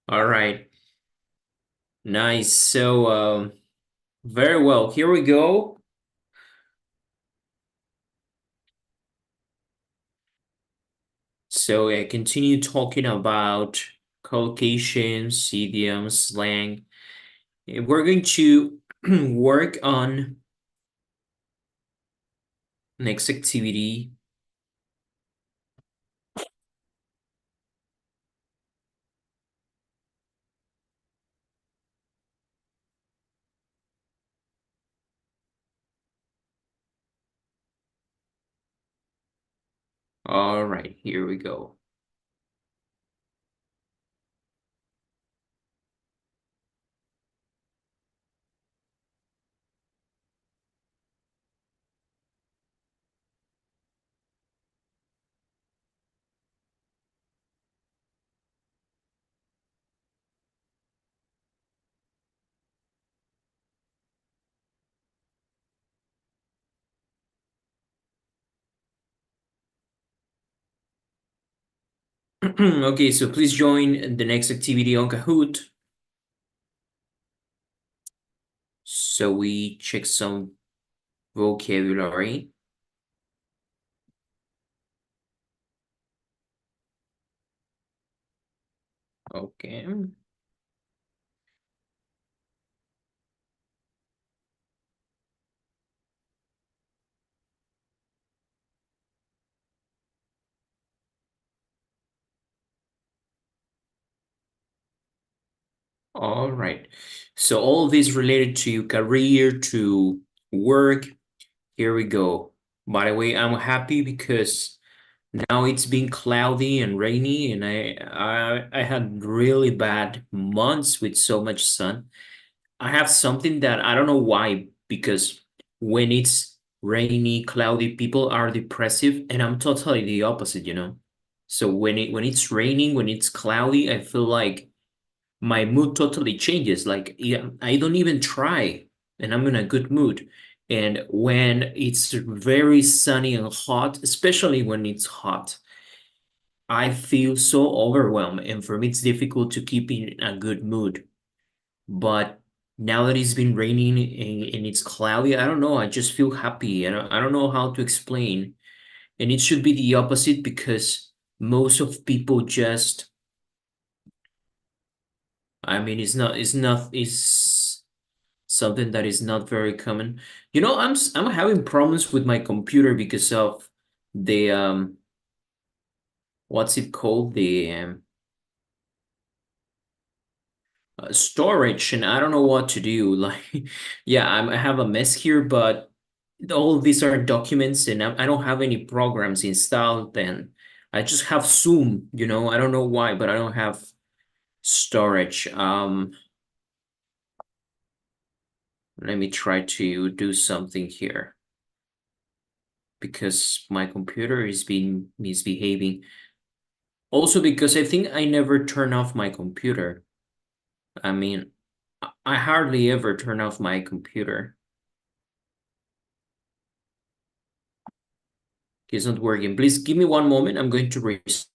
All right. Nice. Very well. Here we go. So, I continue talking about collocations, idioms, slang. We're going to work on next activity. All right, here we go. Okay, so please join the next activity on Kahoot. So we check some vocabulary. Okay. All right. So all of this related to career, to work. Here we go. By the way, I'm happy because now it's been cloudy and rainy, and I had really bad months with so much sun. I have something that I don't know why, because when it's rainy, cloudy, people are depressive, and I'm totally the opposite. So when it's raining, when it's cloudy, I feel like my mood totally changes. Like, yeah, I don't even try, and I'm in a good mood. And when it's very sunny and hot, especially when it's hot, I feel so overwhelmed. And for me, it's difficult to keep in a good mood. But now that it's been raining and it's cloudy, I don't know. I just feel happy. I don't know how to explain. And it should be the opposite because most of people just, I mean, it's something that is not very common. I'm having problems with my computer because of the what's it called? The storage, and I don't know what to do. Like, yeah, I have a mess here, but all of these are documents, and I don't have any programs installed, and I just have Zoom. I don't know why, but I don't have storage. Let me try to do something here because my computer is being misbehaving. Also, because I think I never turn off my computer. I mean, I hardly ever turn off my computer. It's not working. Please give me one moment. I'm going to restart.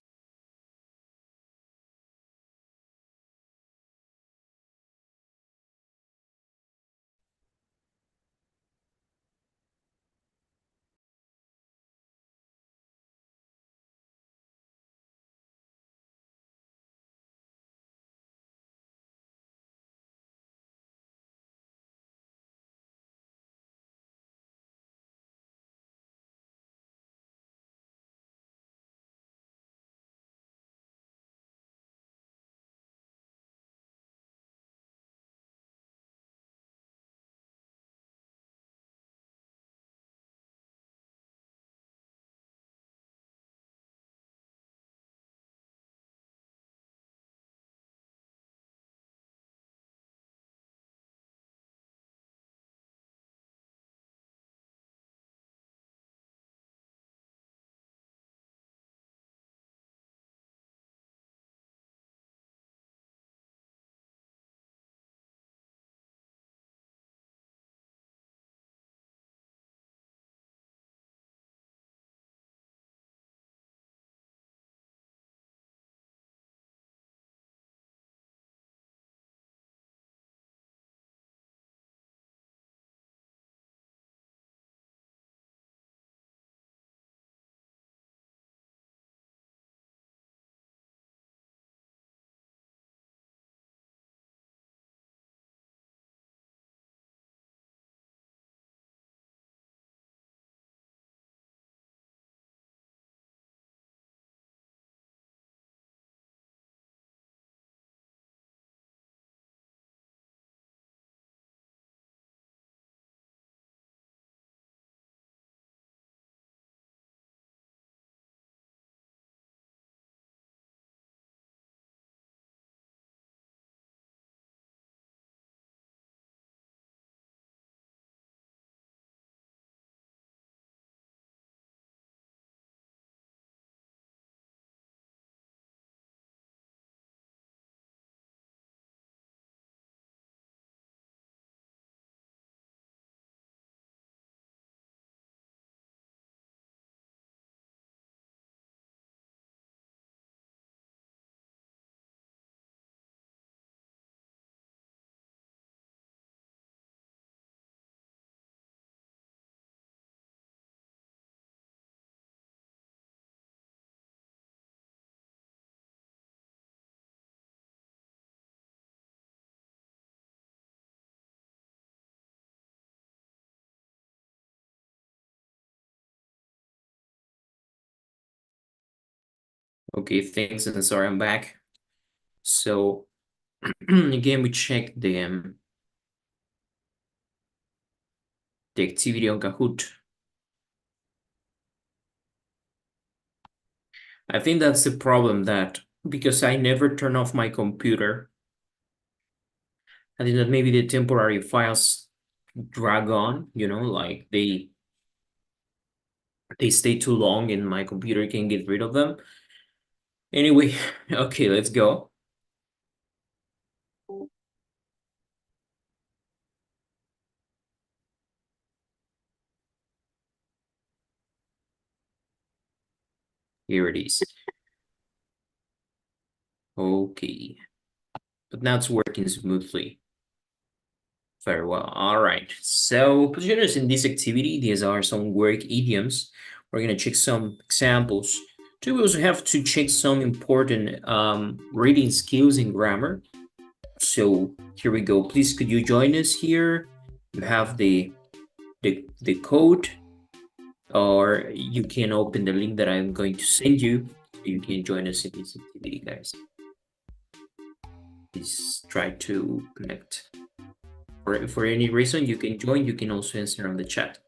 Okay, thanks, and sorry, I'm back. So again, we check the activity on Kahoot. I think that's the problem that because I never turn off my computer, I think that maybe the temporary files drag on, like they stay too long and my computer can get rid of them. Anyway, okay, let's go. Here it is. Okay, but now it's working smoothly. Very well. All right. So position us in this activity. These are some work idioms. We're gonna check some examples. So we also have to check some important reading skills in grammar. So here we go. Please could you join us here? You have the code, or you can open the link that I'm going to send you. So you can join us in this activity, guys. Please try to connect. For any reason, you can join. You can also answer on the chat.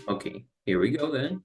Okay, here we go then.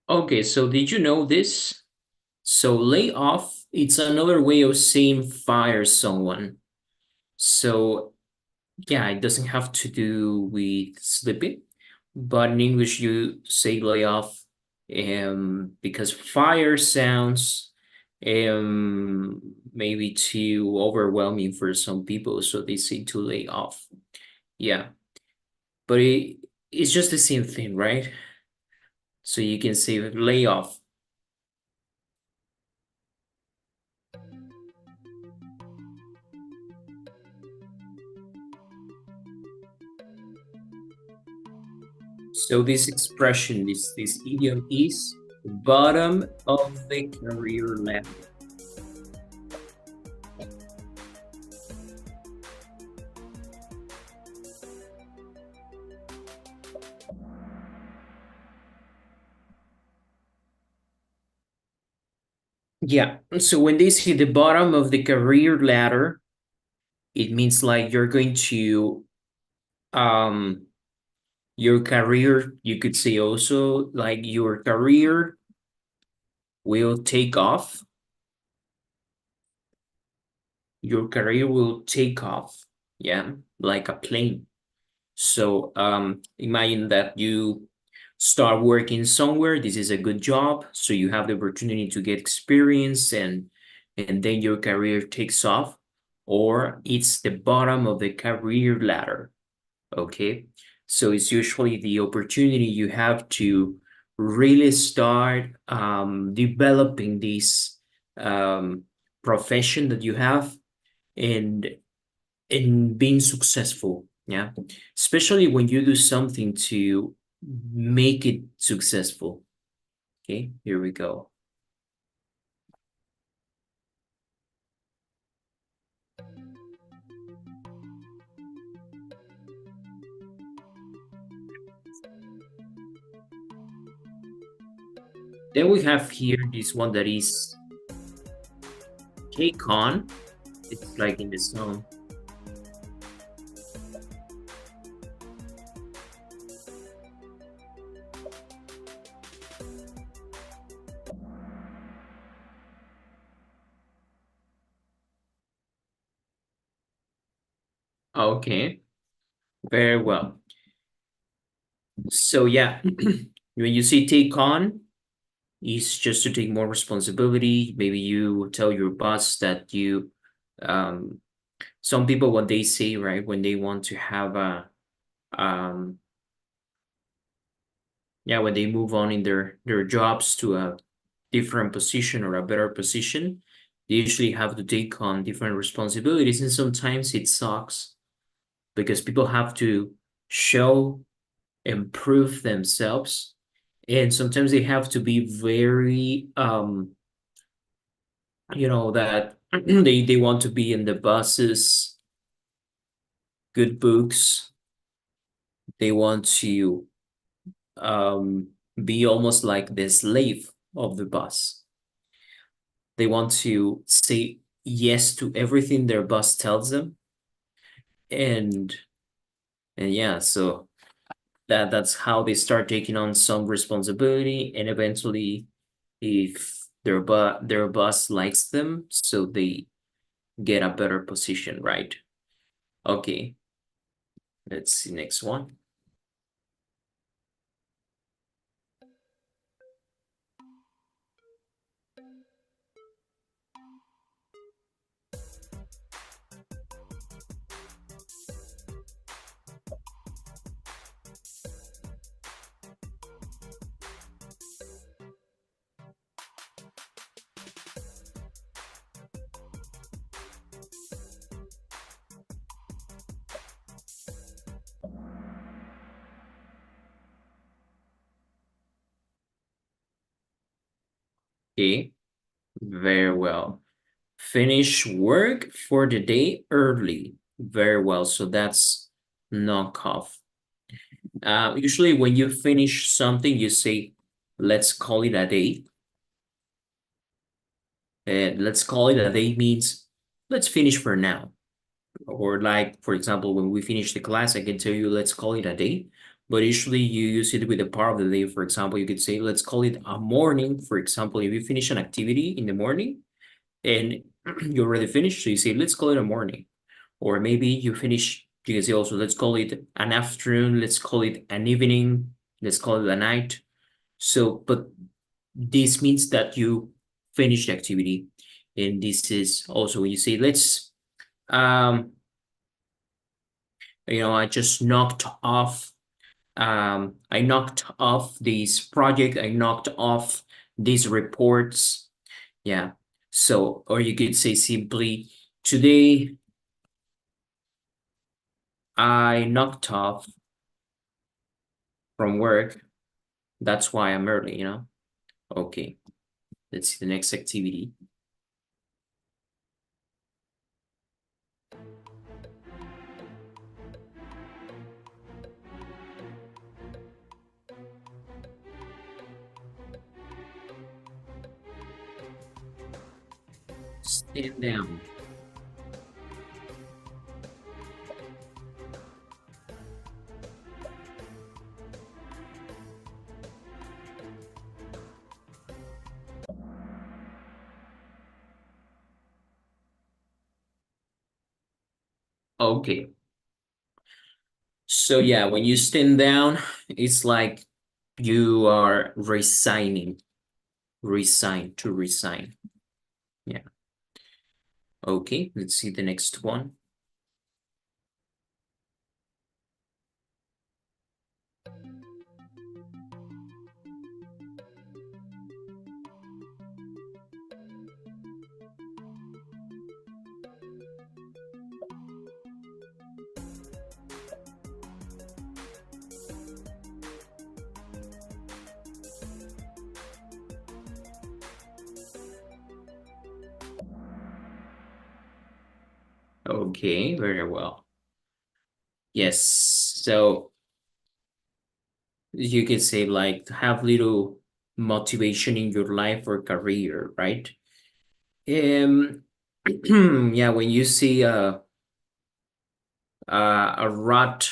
Okay, so did you know this? So lay off, it's another way of saying fire someone. So yeah, it doesn't have to do with sleeping, but in English you say lay off because fire sounds maybe too overwhelming for some people, so they say to lay off. Yeah, but it's just the same thing, right? So you can say lay off. So this expression, this idiom is bottom of the career ladder. Yeah. So when they say the bottom of the career ladder, it means like you're going to um your career, you could say also like your career will take off. Your career will take off. Yeah, like a plane. So imagine that you start working somewhere. This is a good job, so you have the opportunity to get experience and then your career takes off, or it's the bottom of the career ladder. Okay, so it's usually the opportunity you have to really start developing this profession that you have and in being successful. Yeah. Especially when you do something to make it successful. Okay, here we go. Then we have here this one that is take on. It's like in the song. Okay, very well. So yeah, when you say take on, it's just to take more responsibility. Maybe you tell your boss that you, um, some people what they say, right, when they want to have a, um, yeah, when they move on in their jobs to a different position or a better position, they usually have to take on different responsibilities, and sometimes it sucks because people have to show, improve themselves, and sometimes they have to be very that they want to be in the buses, good books. They want to um be almost like the slave of the bus. They want to say yes to everything their boss tells them, and yeah, so that's how they start taking on some responsibility, and eventually, if their boss likes them, so they get a better position, right? Okay, let's see next one. Okay, very well. Finish work for the day early. Very well. So that's knock off. Usually when you finish something, you say, let's call it a day. And let's call it a day means let's finish for now. Or like, for example, when we finish the class, I can tell you, let's call it a day. But usually you use it with a part of the day. For example, you could say, let's call it a morning. For example, if you finish an activity in the morning and you already finished, so you say, let's call it a morning. Or maybe you finish, you can say also, let's call it an afternoon, let's call it an evening, let's call it a night. So, but this means that you finish the activity. And this is also when you say, um, I just I knocked off this project, I knocked off these reports. Yeah. So, or you could say simply, today I knocked off from work. That's why I'm early. Okay, let's see the next activity. Stand down. Okay. So yeah, when you stand down, it's like you are resigning. Resign, to resign. Yeah. Okay, let's see the next one. Okay, very well. Yes. So you could say like have little motivation in your life or career, right? Um, yeah, when you see a rut,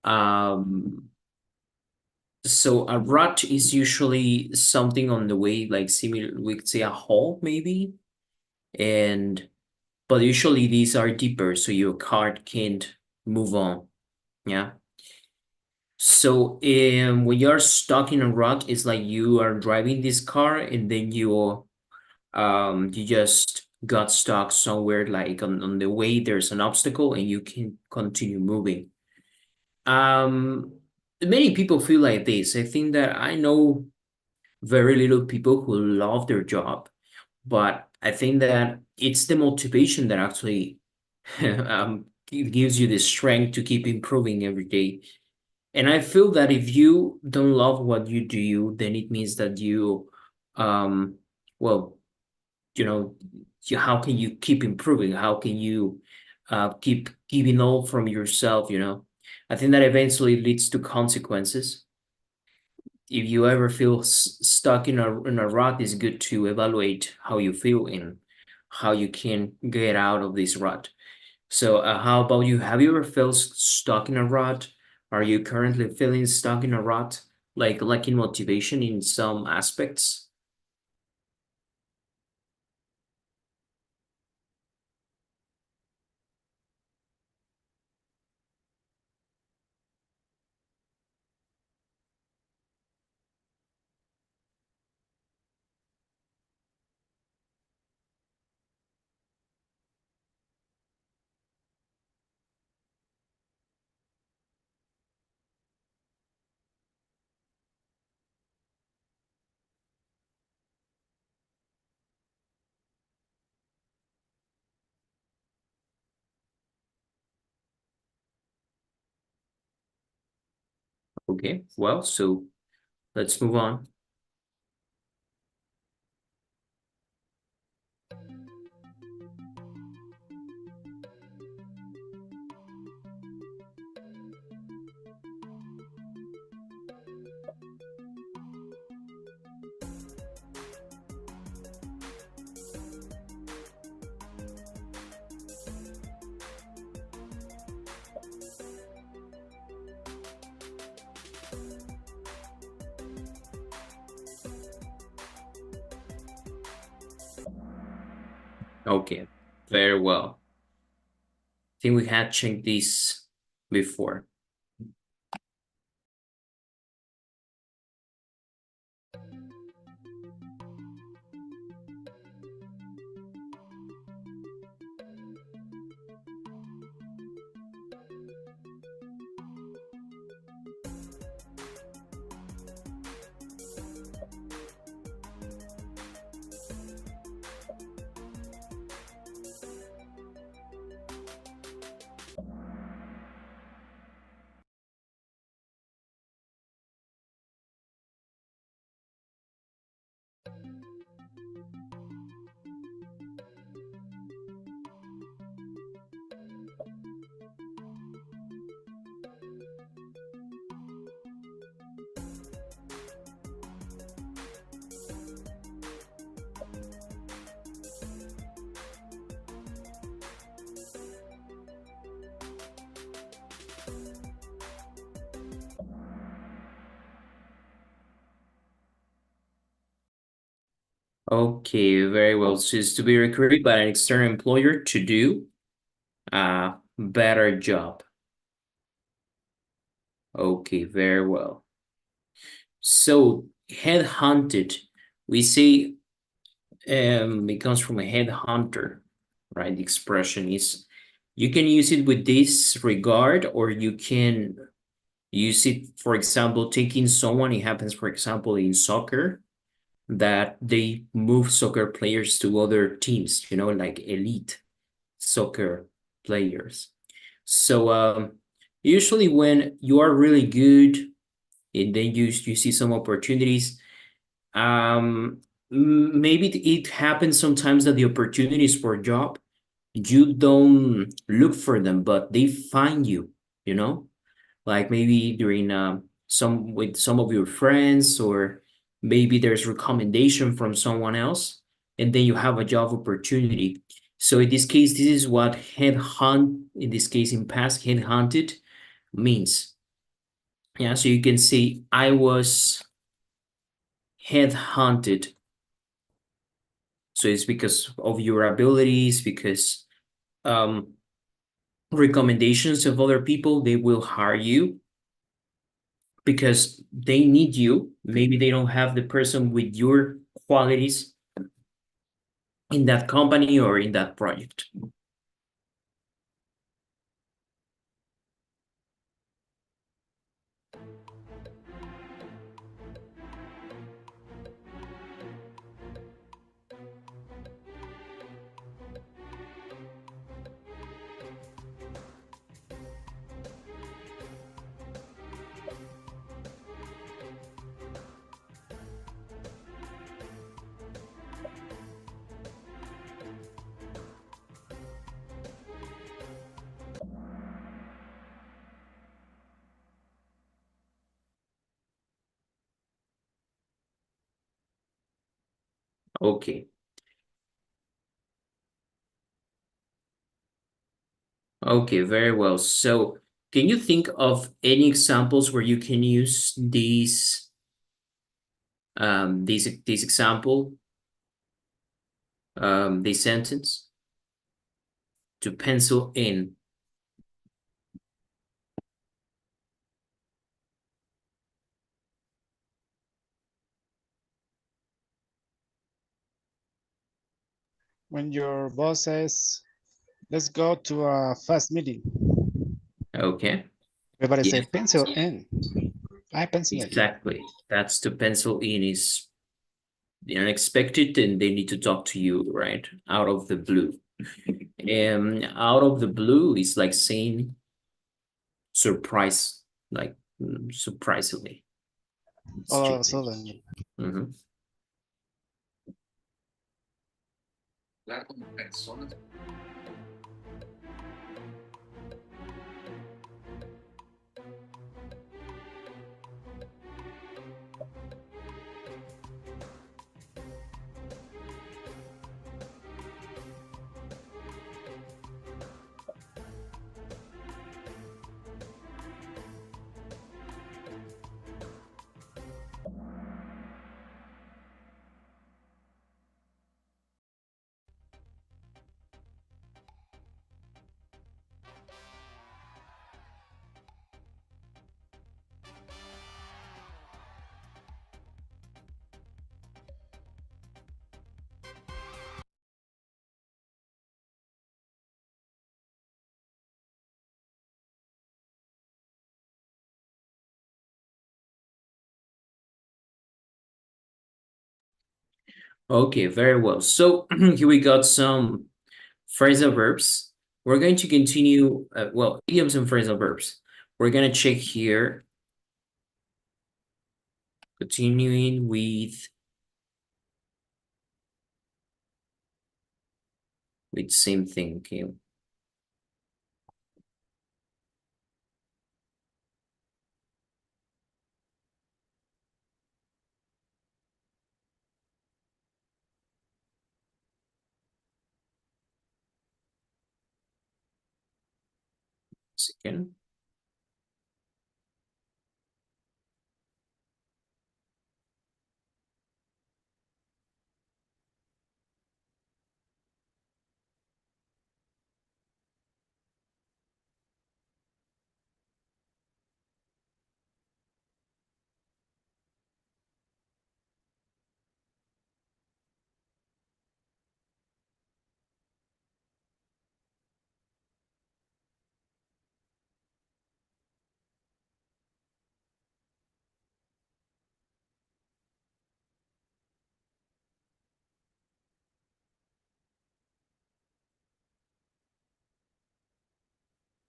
um, so a rut is usually something on the way, like similar, we could say a hole maybe, and but usually these are deeper, so your car can't move on. Yeah. So when you're stuck in a rut, it's like you are driving this car and then you just got stuck somewhere like on the way there's an obstacle and you can continue moving. Um, Many people feel like this. I think that I know very little people who love their job, but I think that it's the motivation that actually gives you the strength to keep improving every day. And I feel that if you don't love what you do, then it means that um, well, how can you keep improving? How can you keep giving all from yourself? I think that eventually leads to consequences. If you ever feel stuck in a rut, it's good to evaluate how you feel and how you can get out of this rut. So, how about you? Have you ever felt stuck in a rut? Are you currently feeling stuck in a rut, like lacking motivation in some aspects? Okay, well, so let's move on. Okay, very well. I think we had checked this before. Okay, very well. So it's to be recruited by an external employer to do a better job. Okay, very well. So headhunted, we say it comes from a headhunter, right? The expression is you can use it with this regard, or you can use it, for example, taking someone, it happens, for example, in soccer, that they move soccer players to other teams, like elite soccer players. So usually when you are really good and then you see some opportunities, um, maybe it happens sometimes that the opportunities for a job, you don't look for them, but they find you, you know, like maybe during some with some of your friends, or maybe there's recommendation from someone else, and then you have a job opportunity. So in this case, this is what headhunt, in this case in past, headhunted means. Yeah, so you can say I was headhunted. So it's because of your abilities, because um, recommendations of other people, they will hire you because they need you. Maybe they don't have the person with your qualities in that company or in that project. Okay. Okay, very well. So can you think of any examples where you can use this example, this sentence to pencil in? When your boss says, let's go to a fast meeting, Okay. everybody say Yeah, pencil in. I pencil in. exactly. That's to pencil in is the unexpected, and they need to talk to you, right? Out of the blue. Out of the blue is like saying surprise, like surprisingly. All of a Strange. sudden. Mhm. Okay, very well. So here we got some phrasal verbs. We're going to continue, well, idioms and phrasal verbs. We're going to check here, continuing with same thing. Okay, second.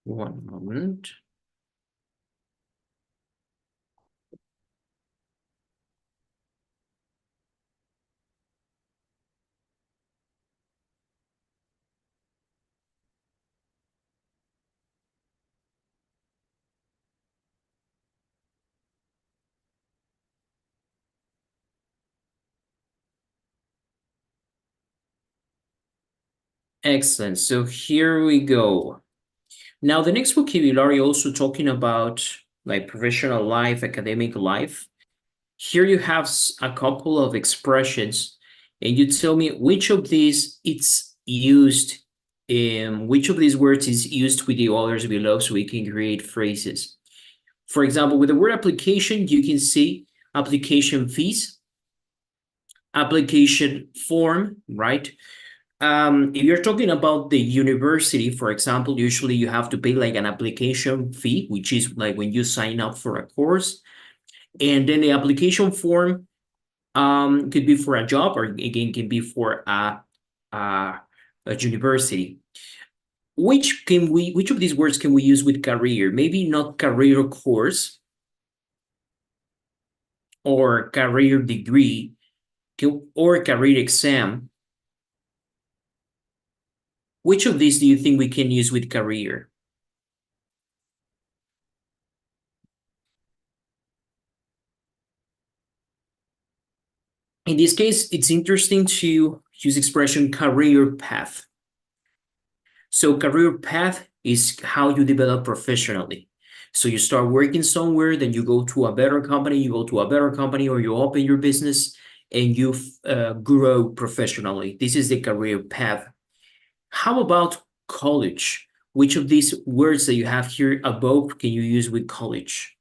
One moment. Excellent. So here we go. Now, the next vocabulary also talking about like professional life, academic life. Here you have a couple of expressions, and you tell me which of these it's used, which of these words is used with the others below so we can create phrases. For example, with the word application, you can see application fees, application form, right? If you're talking about the university, for example, usually you have to pay like an application fee, which is like when you sign up for a course. And then the application form could be for a job or again can be for a, a university. Which of these words can we use with career? Maybe not career course or career degree or career exam. Which of these do you think we can use with career? In this case, it's interesting to use expression career path. So career path is how you develop professionally. So you start working somewhere, then you go to a better company, you go to a better company, or you open your business and you grow professionally. This is the career path. How about college? Which of these words that you have here above can you use with college?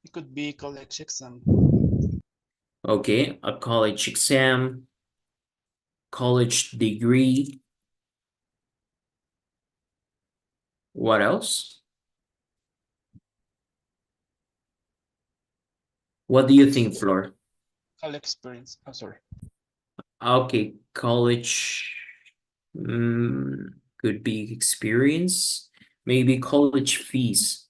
It could be college exam. Okay, a college exam, college degree. What else? What do you think, Flor? College experience. Oh, sorry. Okay, college could be experience, maybe college fees,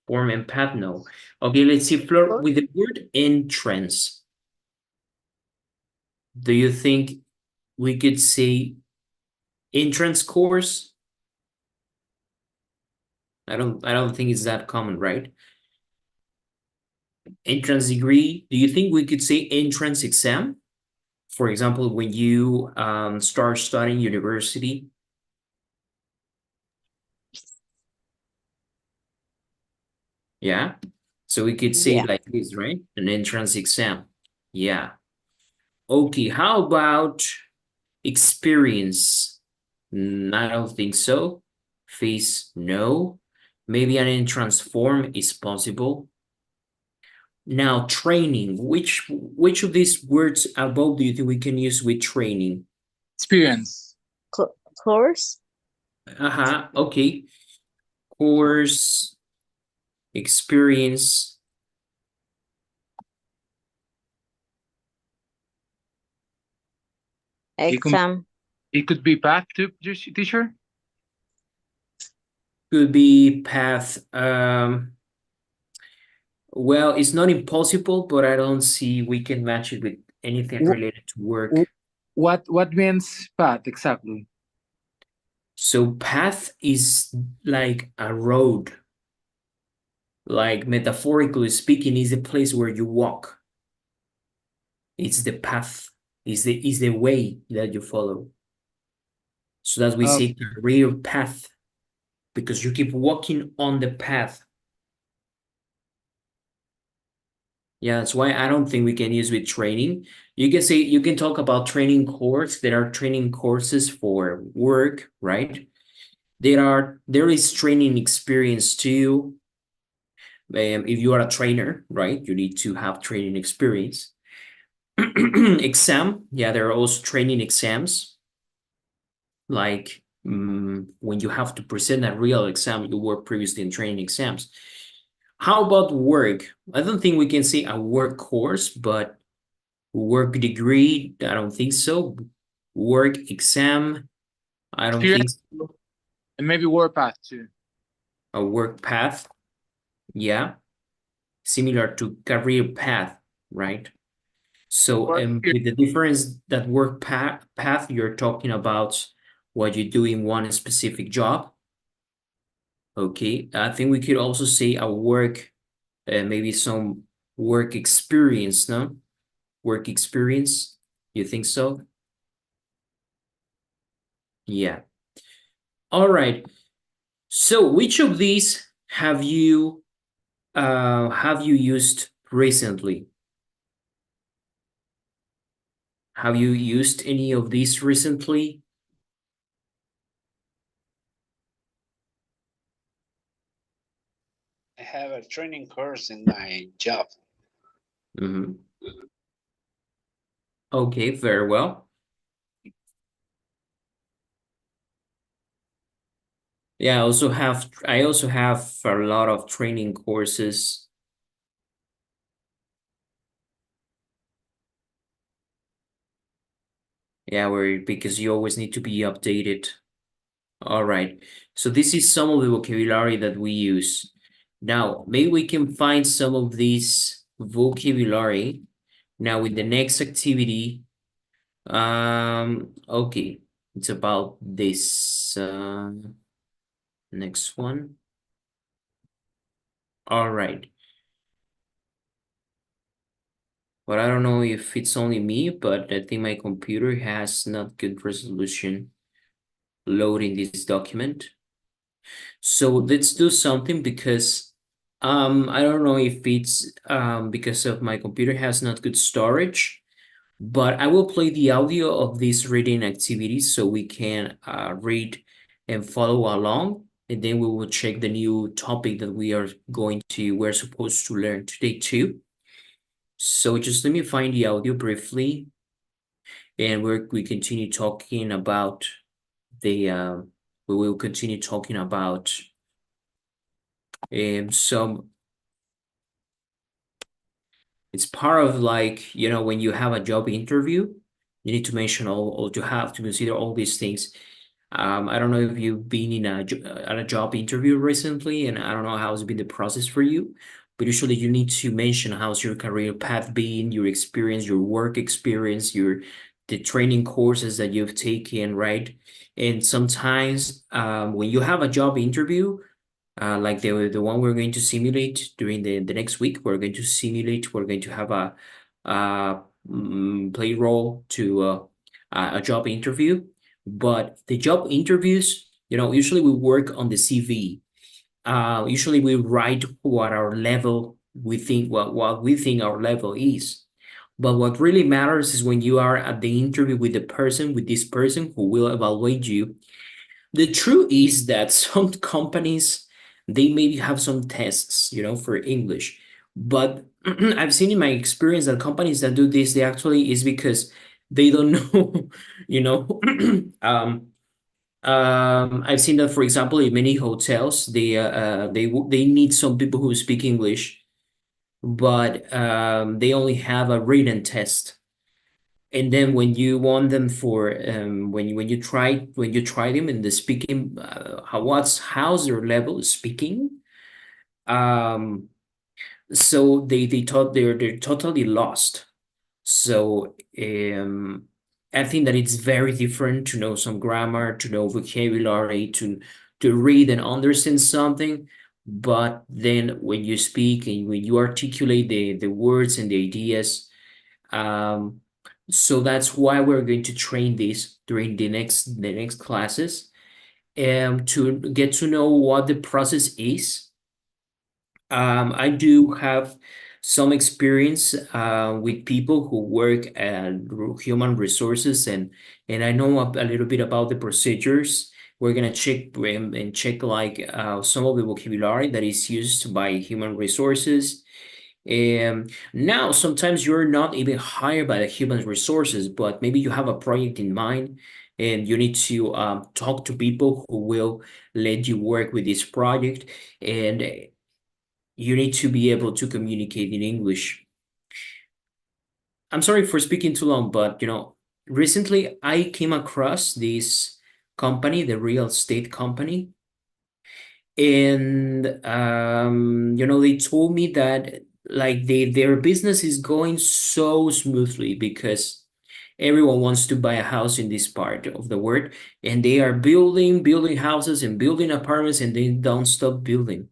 form and path, no. Okay, let's see, Flor, with the word entrance, do you think we could say entrance course? I don't think it's that common, right? Entrance degree, do you think we could say entrance exam? For example, when you start studying university, yeah? So we could say Yeah. it like this, right? An entrance exam. Yeah. Okay, how about experience? I don't think so. Face, no. Maybe an entrance form is possible. Now, training. Which of these words above do you think we can use with training? Experience. Course. Okay. Course, experience. Exam. It could be path to teacher. Could be path. Well, it's not impossible, but I don't see we can match it with anything related to work. What means path exactly? So path is like a road, like metaphorically speaking, is a place where you walk. It's the path, is the way that you follow. So that we say career path, because you keep walking on the path. Yeah, that's why I don't think we can use with training. You can say you can talk about training course. There are training courses for work, right? There is training experience too. If you are a trainer, right, you need to have training experience. Exam, yeah, there are also training exams. Like when you have to present a real exam, you work previously in training exams. How about work? I don't think we can say a work course, but work degree, I don't think so. Work exam, I don't think Experience so. and maybe work path too. A work path, yeah, similar to career path, right? So Work with the difference that work path you're talking about what you do in one specific job. Okay, I think we could also say a work, maybe some work experience, no? Work experience. You think so? Yeah. All right. So which of these have you used recently? Have you used any of these recently? I have a training course in my job. Mm-hmm. Okay, very well. Yeah, I also have a lot of training courses. Yeah, where because you always need to be updated. All right. So this is some of the vocabulary that we use. Now, maybe we can find some of this vocabulary now in the next activity. Okay. It's about this next one. All right. But I don't know if it's only me, but I think my computer has not good resolution loading this document. So let's do something because I don't know if it's because of my computer has not good storage, but I will play the audio of this reading activity so we can read and follow along, and then we will check the new topic that we're supposed to learn today too. So just let me find the audio briefly, and we continue talking about the we will continue talking about some it's part of like, when you have a job interview, you need to mention all to have to consider all these things. I don't know if you've been at a job interview recently, and I don't know how's been the process for you, but usually you need to mention how's your career path been, your experience, your work experience, the training courses that you've taken, right? And sometimes when you have a job interview, like the one we're going to simulate during the next week, we're going to have play role to a job interview. But the job interviews, usually we work on the CV. Usually we write what our level we think what we think our level is. But what really matters is when you are at the interview with this person who will evaluate you. The truth is that some companies, they maybe have some tests, for English. But I've seen in my experience that companies that do this, they actually is because they don't know, you know. I've seen that, for example, in many hotels, they need some people who speak English, but they only have a written test. And then when you want them for when you try them in the speaking how's their level of speaking, um so they thought they're totally lost. So I think that it's very different to know some grammar, to know vocabulary, to read and understand something. But then when you speak and when you articulate the words and the ideas, um, so that's why we're going to train this during the next classes, to get to know what the process is. I do have some experience with people who work at human resources, and I know a little bit about the procedures. We're gonna check and check like some of the vocabulary that is used by human resources. Now, sometimes you're not even hired by the human resources, but maybe you have a project in mind and you need to talk to people who will let you work with this project, and you need to be able to communicate in English. I'm sorry for speaking too long, but recently I came across this company, the real estate company, and they told me that like their business is going so smoothly because Everyone wants to buy a house in this part of the world, and they are building houses and building apartments, and they don't stop building.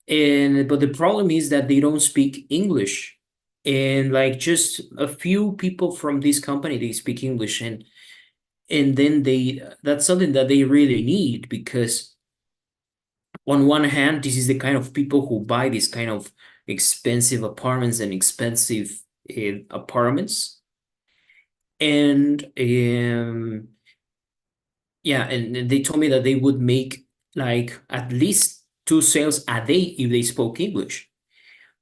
But the problem is that they don't speak English. And like just a few people from this company, they speak English, and then that's something that they really need, because on one hand, this is the kind of people who buy this kind of expensive apartments and expensive apartments. And yeah, and they told me that they would make like at least 2 sales a day if they spoke English,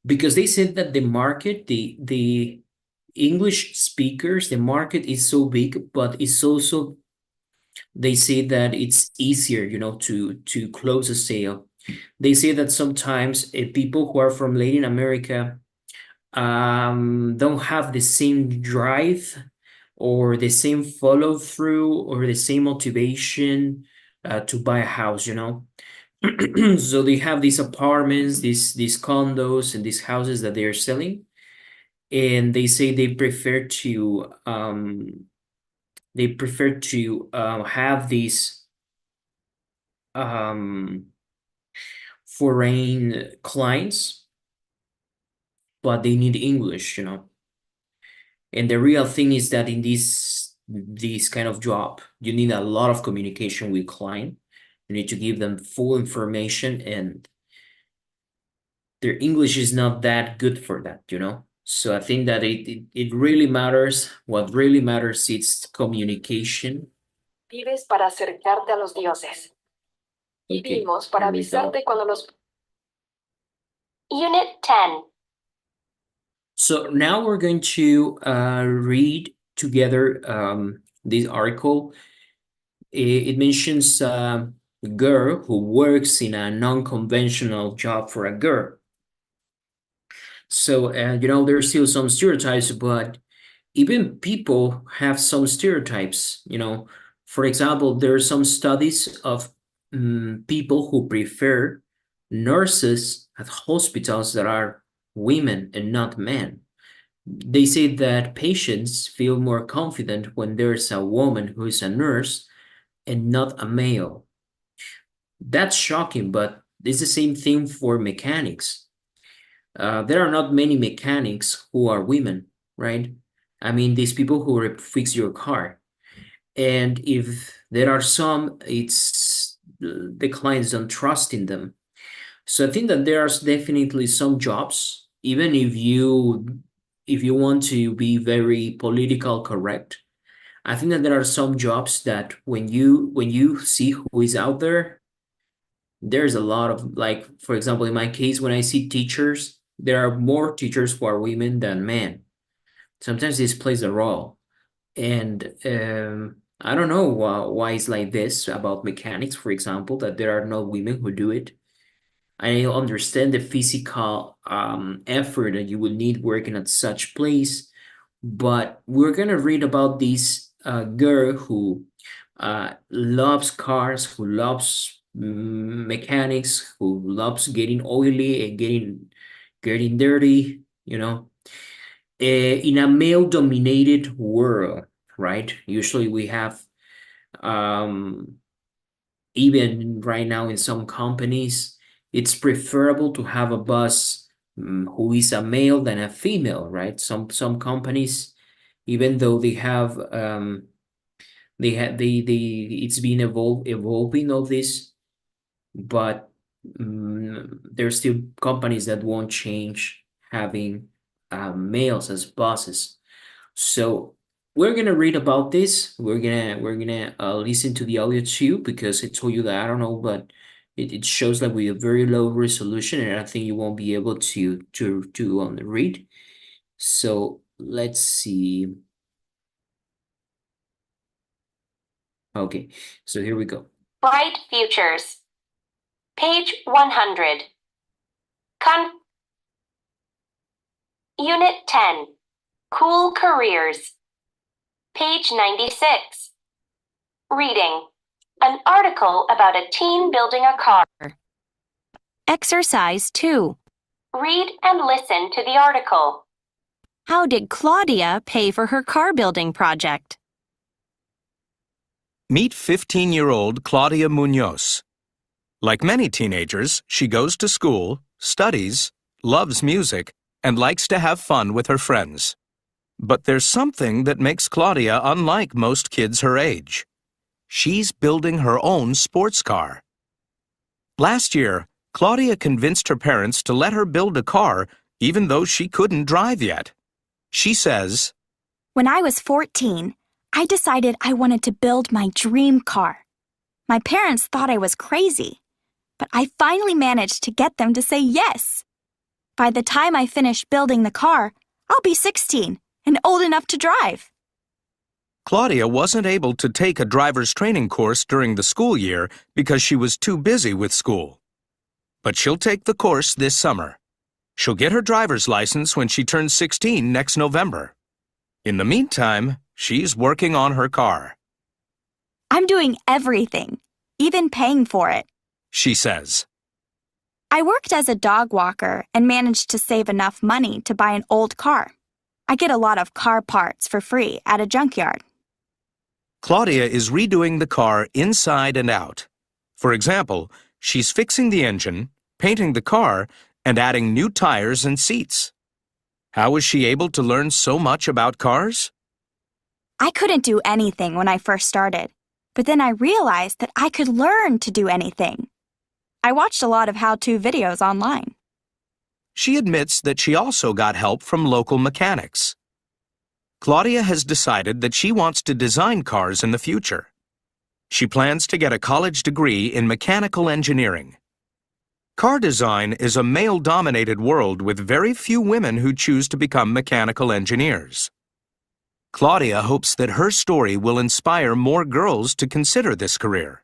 because they said that the English speakers, the market is so big, but it's also, they say that it's easier, to close a sale. They say that sometimes people who are from Latin America don't have the same drive or the same follow through or the same motivation to buy a house. So they have these apartments, these condos and these houses that they are selling, and they say they prefer to have these um foreign clients, but they need English. And the real thing is that in this kind of job, you need a lot of communication with client. You need to give them full information, and their English is not that good for that. So I think that it really matters. What really matters is communication. Vives para acercarte a los dioses. Okay, Vivimos para here we go. avisarte cuando los... Unit 10. So now we're going to read together this article. It mentions a girl who works in a non-conventional job for a girl. So, there's still some stereotypes, but even people have some stereotypes. For example, there are some studies of people who prefer nurses at hospitals that are women and not men. They say that patients feel more confident when there's a woman who is a nurse and not a male. That's shocking, but it's the same thing for mechanics. There are not many mechanics who are women, right? I mean, these people who fix your car. And if there are some, it's the clients don't trust in them. So I think that there are definitely some jobs, even if you want to be very political correct, I think that there are some jobs that when you see who is out there, there's a lot of, like, for example, in my case, when I see teachers, there are more teachers who are women than men. Sometimes this plays a role. And I don't know why it's like this about mechanics, for example, that there are no women who do it. I understand the physical effort that you would need working at such place, but we're gonna read about this girl who loves cars, who loves mechanics, who loves getting oily and getting dirty, in a male-dominated world, right? Usually we have even right now in some companies, it's preferable to have a boss who is a male than a female, right? Some companies, even though it's been evolving all this, but there's still companies that won't change having males as bosses. So we're gonna read about this. We're gonna listen to the audio too, because I told you that I don't know, but it shows like with a very low resolution, and I think you won't be able to read. So let's see. Okay, so here we go. Bright futures. Page 100. Unit 10. Cool careers. Page 96. Reading. An article about a teen building a car. Exercise 2. Read and listen to the article. How did Claudia pay for her car building project? Meet 15-year-old Claudia Munoz. Like many teenagers, she goes to school, studies, loves music, and likes to have fun with her friends. But there's something that makes Claudia unlike most kids her age. She's building her own sports car. Last year, Claudia convinced her parents to let her build a car even though she couldn't drive yet. She says, When I was 14, I decided I wanted to build my dream car. My parents thought I was crazy, but I finally managed to get them to say yes. By the time I finish building the car, I'll be 16 and old enough to drive. Claudia wasn't able to take a driver's training course during the school year because she was too busy with school. But she'll take the course this summer. She'll get her driver's license when she turns 16 next November. In the meantime, she's working on her car. I'm doing everything, even paying for it, She says. I worked as a dog walker and managed to save enough money to buy an old car. I get a lot of car parts for free at a junkyard. Claudia is redoing the car inside and out. For example, she's fixing the engine, painting the car, and adding new tires and seats. How was she able to learn so much about cars? I couldn't do anything when I first started, but then I realized that I could learn to do anything. I watched a lot of how-to videos online. She admits that she also got help from local mechanics. Claudia has decided that she wants to design cars in the future. She plans to get a college degree in mechanical engineering. Car design is a male-dominated world with very few women who choose to become mechanical engineers. Claudia hopes that her story will inspire more girls to consider this career.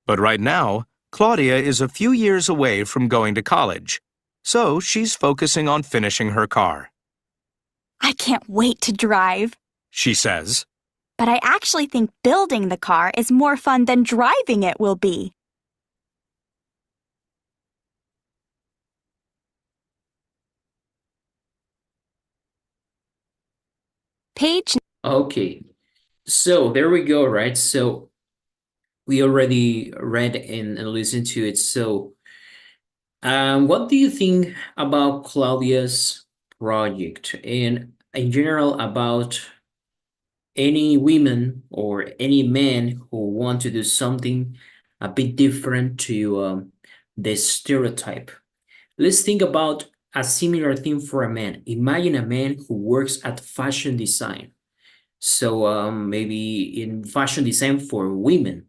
But right now, Claudia is a few years away from going to college, so she's focusing on finishing her car. I can't wait to drive, She says. but I actually think building the car is more fun than driving it will be. Page Okay, so there we go, right? So we already read and listened to it. So, what do you think about Claudia's project and in general about any women or any men who want to do something a bit different to the stereotype? Let's think about a similar thing for a man. Imagine a man who works at fashion design. So maybe in fashion design for women.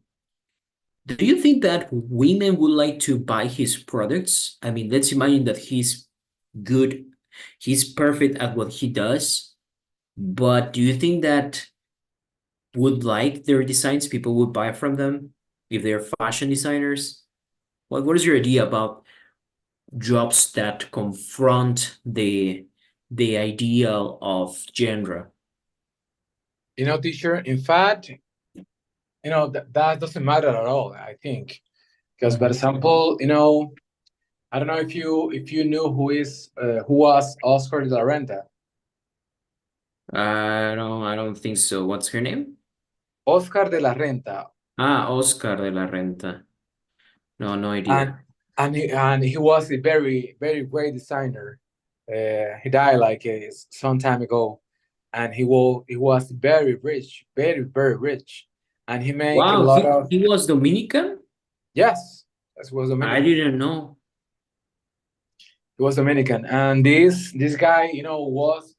Do you think that women would like to buy his products? I mean, let's imagine that he's good, he's perfect at what he does, but do you think that would like their designs, people would buy from them if they're fashion designers? What is your idea about jobs that confront the ideal of gender? Teacher, in fact, that doesn't matter at all, I think. Because, for Mhm. example, I don't know if you knew who was Oscar de la Renta. I don't think so. What's her name? Oscar de la Renta. Ah, Oscar de la Renta. No, no And idea. he was a very, very great designer. He died like some time ago, and he was very rich, very, very rich, and he make a Wow, lot of he was Dominican? yes, that was I Dominican. didn't know. He was Dominican, and this guy, was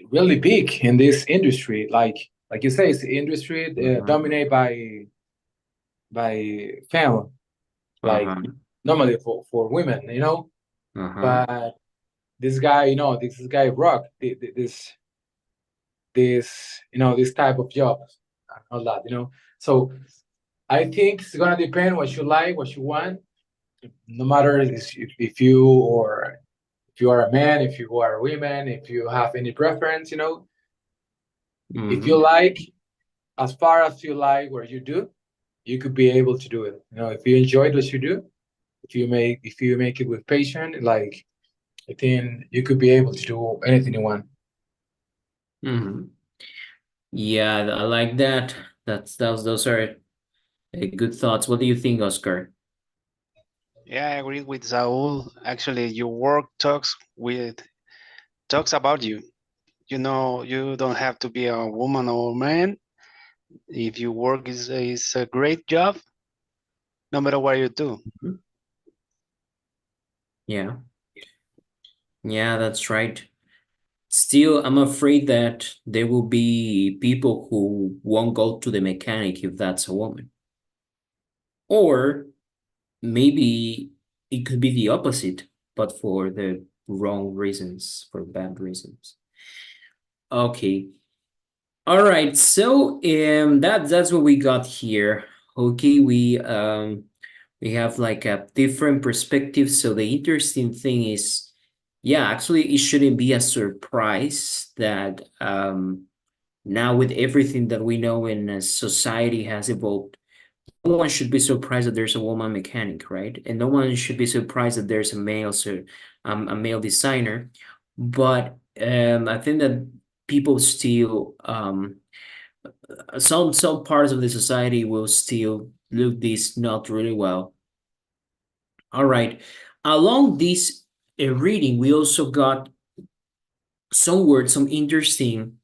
really big in this industry. Like you say, it's the industry Uh-huh. dominated by femme, like Uh-huh. normally for women. Uh-huh. But this guy, this guy rock this type of jobs and all that. So I think it's gonna depend what you like, what you want. No matter if you are a man, if you are a woman, if you have any preference, if you Mhm. like, as far as you like what you do, you could be able to do it. If you enjoy what you do, if you make it with passion, like I think you could be able to do anything you want. Hmm. Yeah, I like that. Those are good thoughts. What do you think, Oscar? Yeah, I agree with Saul. Actually, your work talks about you. You know, you don't have to be a woman or man. If your work is a great job, no matter what you do. Mhm. Yeah, yeah, that's right. Still, I'm afraid that there will be people who won't go to the mechanic if that's a woman. Or maybe it could be the opposite, but for the wrong reasons, for bad reasons. Okay. All right. So that's what we got here. Okay, we have like a different perspective. So the interesting thing is, yeah, actually it shouldn't be a surprise that now with everything that we know in society has evolved, no one should be surprised that there's a woman mechanic, right? And no one should be surprised that there's a male designer. But I think that people still some parts of the society will still look this not really well. All right. Along this reading, we also got some words, some interesting,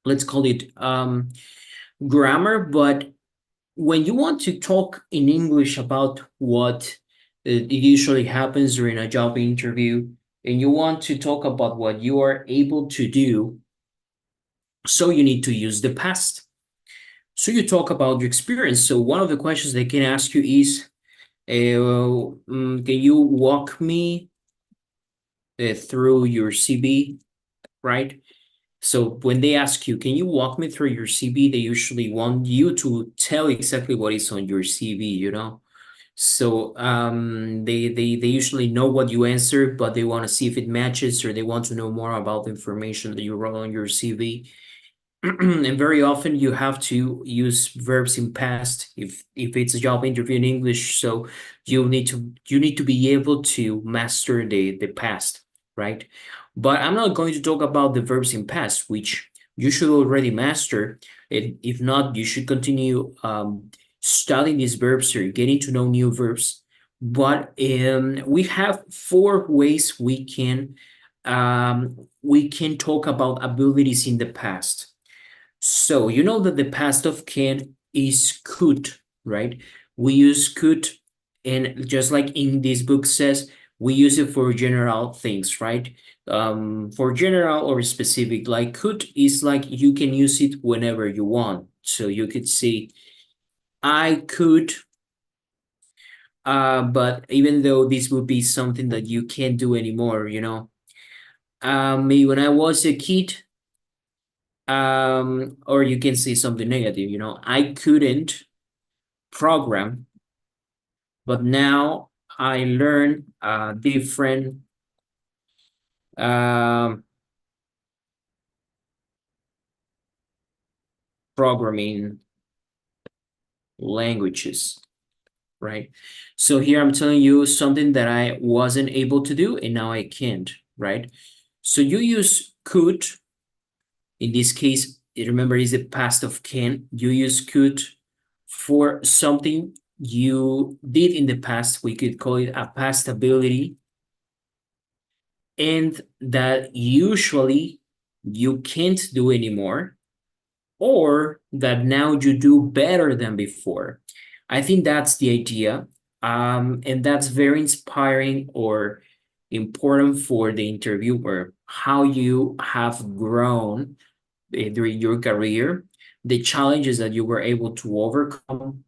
let's call it grammar, but when you want to talk in English about what it usually happens during a job interview, and you want to talk about what you are able to do, so you need to use the past. So you talk about your experience. So one of the questions they can ask you is, can you walk me through your CV, right? So when they ask you, can you walk me through your CV, they usually want you to tell exactly what is on your CV, you know? So they usually know what you answer, but they want to see if it matches or they want to know more about the information that you wrote on your CV. And very often you have to use verbs in past if it's a job interview in English. So you need to be able to master the past, right? But I'm not going to talk about the verbs in past, which you should already master. And if not, you should continue studying these verbs or getting to know new verbs. But we have four ways we can talk about abilities in the past. So you know that the past of can is could, right? We use could, and just like in this book says, we use it for general things, right? For general or specific, like could is like you can use it whenever you want. So you could say, I could, but even though this would be something that you can't do anymore, you know. Maybe when I was a kid, or you can say something negative, you know, I couldn't program, but now I learn different um programming languages, right? So here I'm telling you something that I wasn't able to do and now I can't, right? So you use could, in this case, remember is the past of can. You use could for something you did in the past. We could call it a past ability, and that usually you can't do anymore, or that now you do better than before. I think that's the idea. And that's very inspiring or important for the interviewer, how you have grown during your career, the challenges that you were able to overcome.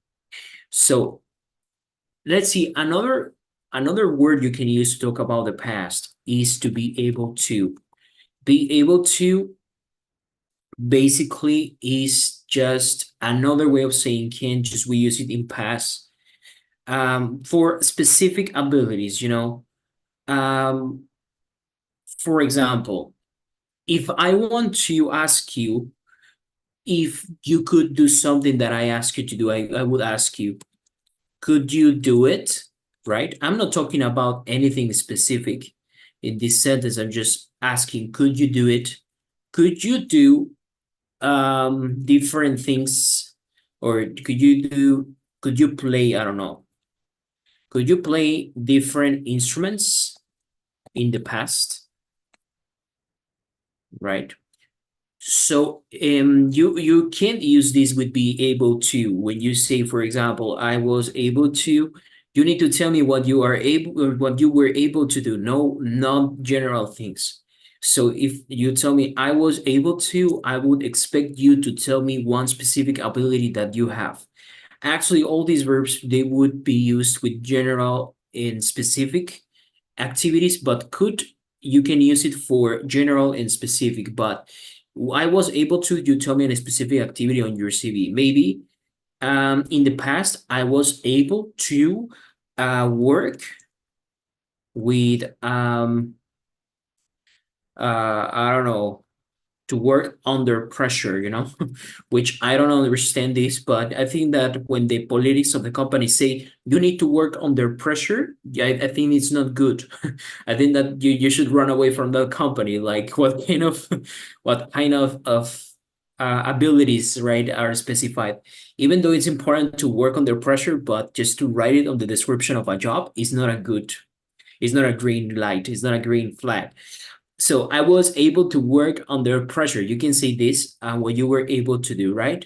So let's see, another word you can use to talk about the past is to be able to. Be able to basically is just another way of saying can, just we use it in past for specific abilities, you know. Um, for example, if I want to ask you if you could do something that I ask you to do, I would ask you, could you do it? right? I'm not talking about anything specific. In this sentence, I'm just asking, could you do it? Could you do different things, or could you play, I don't know, could you play different instruments in the past, right? So you can't use this with be able to. When you say, for example, I was able to, you need to tell me what you are able, or what you were able to do. No, not general things. So if you tell me I was able to, I would expect you to tell me one specific ability that you have. Actually, all these verbs, they would be used with general and specific activities, but could, you can use it for general and specific. But I was able to, you tell me a specific activity on your CV. Maybe in the past, I was able to work with, I don't know, to work under pressure, you know, which I don't understand this, but I think that when the politics of the company say you need to work under pressure, yeah, I think it's not good. I think that you should run away from that company. Like what kind of abilities, right, are specified. Even though it's important to work under pressure, but just to write it on the description of a job is not a good, it's not a green light, it's not a green flag. So I was able to work under pressure. You can say this, what you were able to do, right?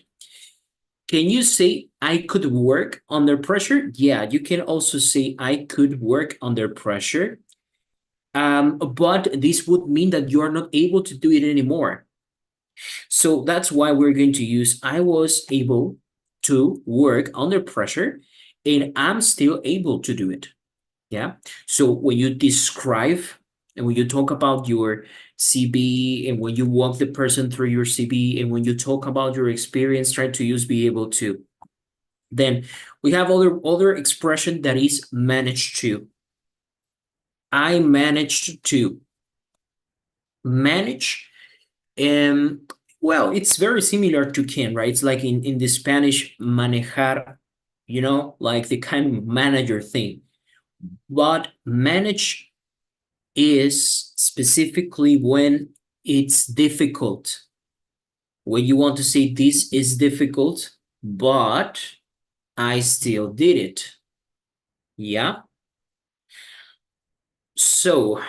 Can you say I could work under pressure? Yeah, you can also say I could work under pressure. But this would mean that you are not able to do it anymore. So that's why we're going to use I was able to work under pressure and I'm still able to do it. Yeah. So when you describe and when you talk about your CV and when you walk the person through your CV and when you talk about your experience, try to use be able to. Then we have other expression that is managed to. I managed to manage. Well, it's very similar to can, right? It's like in the Spanish, manejar, you know, like the kind of manager thing. But manage is specifically when it's difficult. When you want to say this is difficult, but I still did it. Yeah. So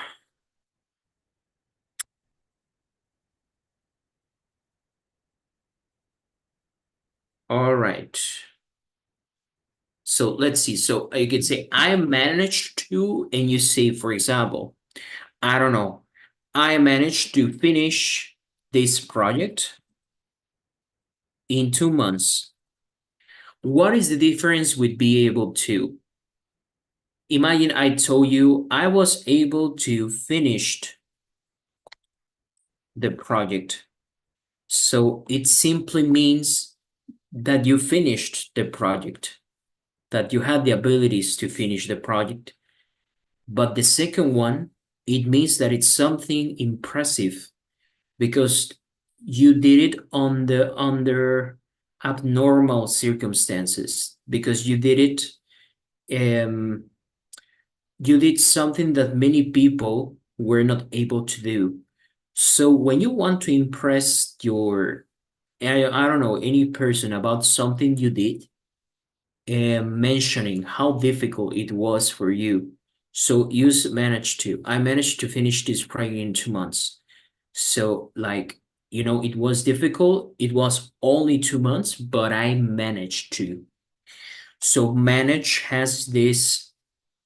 all right. So let's see. So you can say I managed to, and you say, for example, I don't know, I managed to finish this project in 2 months. What is the difference with be able to? Imagine I told you I was able to finish the project. So it simply means that you finished the project, that you had the abilities to finish the project. But the second one, it means that it's something impressive because you did it under abnormal circumstances, because you did it, you did something that many people were not able to do. So when you want to impress your, I don't know, any person about something you did, mentioning how difficult it was for you. So use managed to. I managed to finish this project in 2 months. So like, you know, it was difficult. It was only 2 months, but I managed to. So manage has this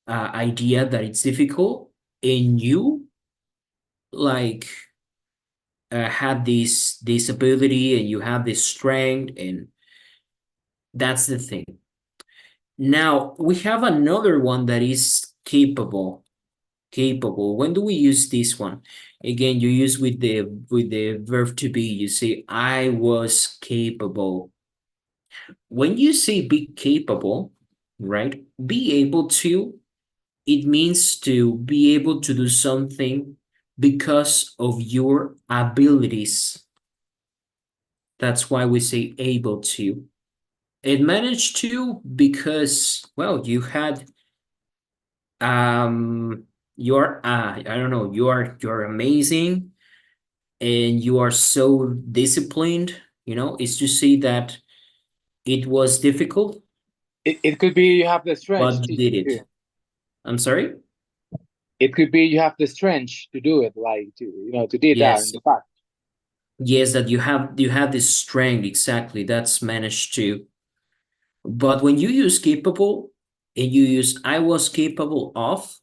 idea that it's difficult, and you like have this ability, and you have this strength, and that's the thing. Now we have another one that is capable. Capable. When do we use this one? Again, you use with the verb to be. You say I was capable. When you say be capable, right? Be able to, it means to be able to do something because of your abilities. That's why we say able to. It managed to because, well, you had you're I don't know, you're amazing and you are so disciplined, is to say that it was difficult, It could be you have the strength but you to did do it. it. I'm sorry? It could be you have the strength to do it, like to do that in Yes. the past. Yes, that you have this strength, exactly. That's managed to. But when you use capable and you use I was capable of,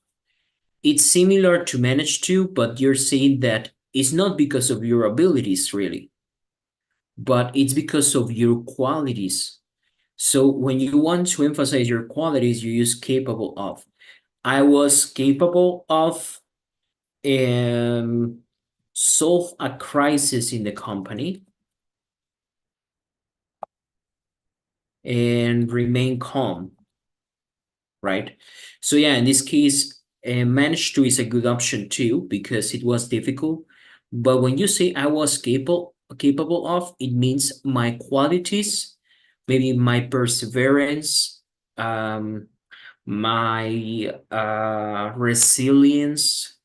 it's similar to manage to, but you're saying that it's not because of your abilities really, but it's because of your qualities. So when you want to emphasize your qualities, you use capable of. I was capable of solve a crisis in the company and remain calm, right? So yeah, in this case, manage to is a good option too because it was difficult. But when you say I was capable of, it means my qualities, maybe my perseverance, my resilience,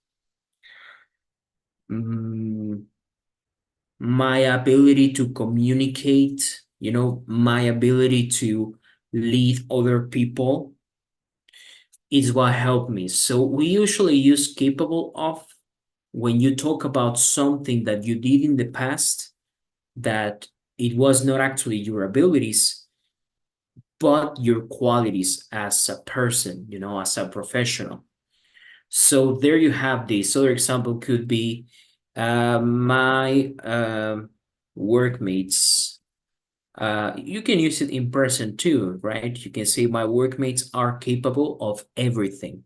mm, my ability to communicate, my ability to lead other people is what helped me. So we usually use capable of when you talk about something that you did in the past that it was not actually your abilities, but your qualities as a person, as a professional. So there you have this. Other example could be my workmates. You can use it in person too, right? You can say my workmates are capable of everything.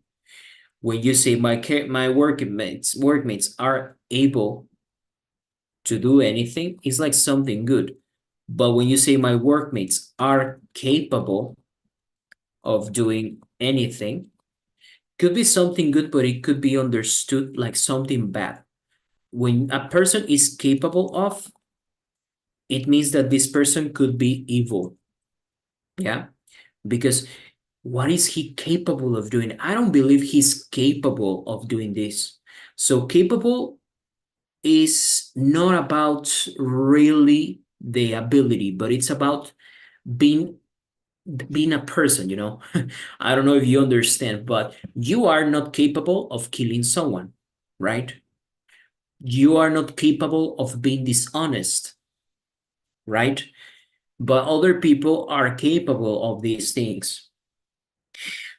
When you say my workmates are able to do anything, it's like something good. But when you say my workmates are capable of doing anything, could be something good, but it could be understood like something bad. When a person is capable of, it means that this person could be evil. Yeah. Because what is he capable of doing? I don't believe he's capable of doing this. So capable is not about really the ability, but it's about being being a person. I don't know if you understand, but you are not capable of killing someone, right? You are not capable of being dishonest, right? But other people are capable of these things.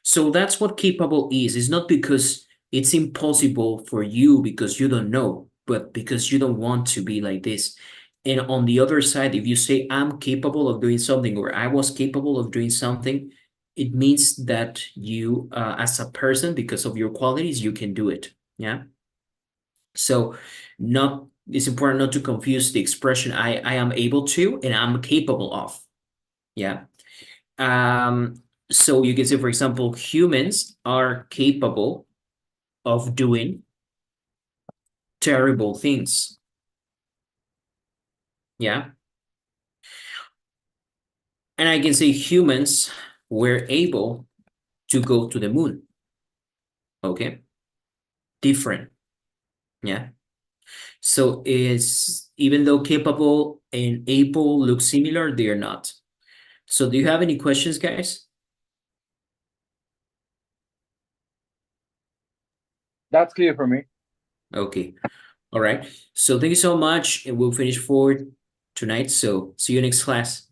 So that's what capable is. It's not because it's impossible for you because you don't know, but because you don't want to be like this. And on the other side, if you say, I'm capable of doing something or I was capable of doing something, it means that you, as a person, because of your qualities, you can do it. Yeah. So it's important not to confuse the expression I am able to and I'm capable of. Yeah. So you can say, for example, humans are capable of doing terrible things. Yeah. And I can say humans were able to go to the moon. Okay. Different. Yeah. So is even though capable and able look similar, they are not. So do you have any questions, guys? That's clear for me. Okay. All right. So thank you so much. And we'll finish for tonight. So see you next class.